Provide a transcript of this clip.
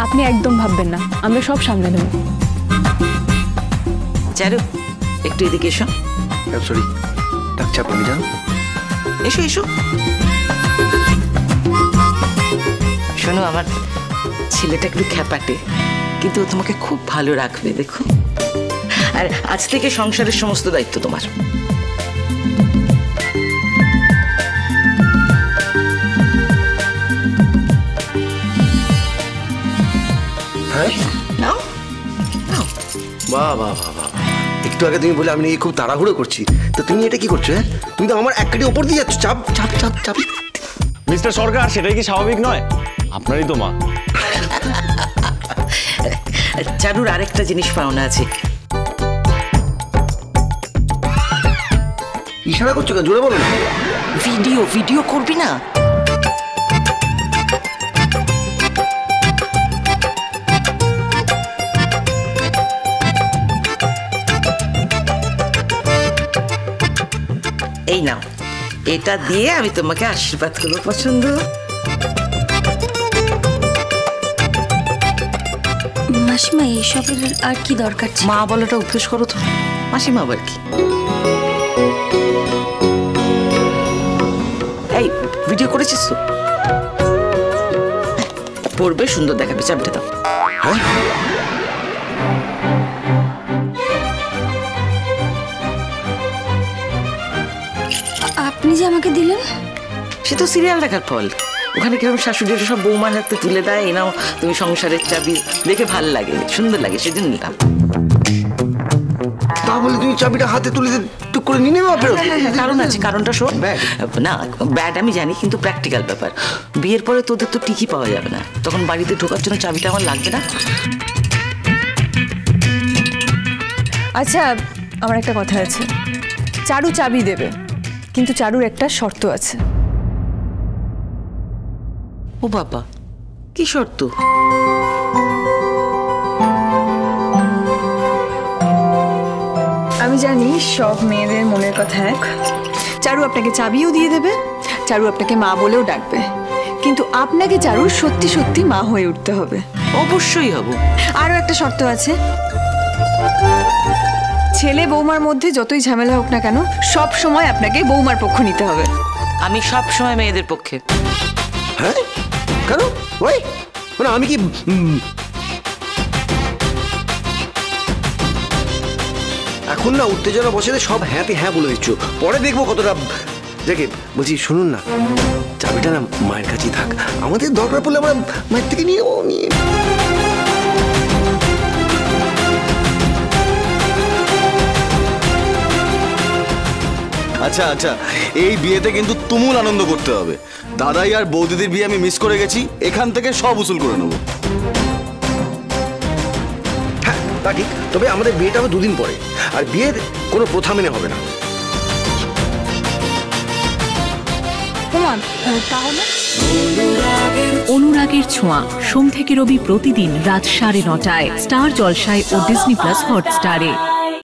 আপনি একদম ভাববেন না, আমরা সব সামলে নেব। চারু একটু এদিকে এসো। সরি, ডাকছি আপনি যান। এসো এসো। শোনো, আমার ছেলেটা একটু খ্যাপাটে, কিন্তু তোমাকে খুব ভালো রাখবে, দেখো। আর আজ থেকে সংসারের সমস্ত দায়িত্ব তোমার। হ্যাঁ, নাও নাও। বাহ বাহ বাহ বাহ, একটু আগে তুমি বলে আমি খুব তাড়াহুড়ো করছি, তো তুমি এটা কি করছো? হ্যাঁ, তুমি তো আমার এক কাটি ওপর দিয়ে যাচ্ছ। চাপ চাপ চাপ চাপ। মিস্টার সরকার, সেটাই কি স্বাভাবিক নয়? আপনারই তো মা। চারুর আরেকটা জিনিস পাওনা আছে। ইশারা করছো কেন? জোরে বলো না। ভিডিও ভিডিও করবি না? এই নাও, এটা দিয়ে আমি তোমাকে আশীর্বাদ করবো। পছন্দ? মাসিমা, এইসবের আর কি দরকার ছিল? মা বলাটা অভ্যেস করো তো। মাসিমা আবার কি? এই ভিডিও করেছিস তো? পড়বে, সুন্দর দেখাবে। চাপটা দাও। আপনি যে আমাকে দিলেন, সে তো সিরিয়াল দেখার ফল। ওখানে কিরকম শাশুড়িরা সব বৌমার হাতে তুলে দেয়, এই নাও তুমি সংসারের চাবি। দেখে ভাল লাগে, সুন্দর লাগে, সেজন্য নিলাম। তাহলে তুমি চাবিটা হাতে তুলে টুক করে নিয়ে নেবে? কারণ আছে, কারণটা শোন। না, ব্যাড আমি জানি, কিন্তু প্র্যাকটিক্যাল ব্যাপার। বিয়ের পরে তোদের তো টিকি পাওয়া যাবে না, তখন বাড়িতে ঢোকার জন্য চাবিটা আমার লাগবে না? আচ্ছা, আমার একটা কথা আছে। চারু চাবি দেবে, কিন্তু চারুর একটা শর্ত আছে। ও বাবা, কি শর্ত? আমি জানি সব মেয়েদের মনের কথা এক। চারু আপনাকে চাবিও দিয়ে দেবে, চারু আপনাকে মা বলেও ডাকবে, কিন্তু আপনাকে চারু সত্যি সত্যি মা হয়ে উঠতে হবে। অবশ্যই হব। আরও একটা শর্ত আছে। ছেলে বৌমার মধ্যে যতই ঝামেলা হোক না কেন, সব সময় আপনাকে বৌমার পক্ষ নিতে হবে। আমি সব সময় মেয়েদের পক্ষে। হ্যাঁ, কেন? ওই মানে আমি কি এখন না উত্তেজনা বসে সব হ্যাঁতে হ্যাঁ বলে দিচ্ছ, পরে দেখবো কতটা। দেখে বলছি, শুনুন না, চাবিটা না মায়ের কাছেই থাক, আমাদের দরকার পড়লে আমরা মায়ের থেকে নিয়ে নিয়ে। আচ্ছা আচ্ছা, এই বিয়েতে কিন্তু তুমুল আনন্দ করতে হবে। দাদাই আর বৌদিদির বিয়ে আমি মিস করে গেছি, এখান থেকে সব উসুল করে নেবো। হ্যাঁ তা ঠিক, তবে আমাদের বিয়েটা হবে 2 দিন পরে, আর বিয়ের কোনো প্রথা মেনে হবে না। তাহলে অনুরাগের ছোঁয়া, সোম থেকে রবি প্রতিদিন রাত 9:30টায় স্টার জলসায় ও ডিজনি প্লাস হটস্টারে।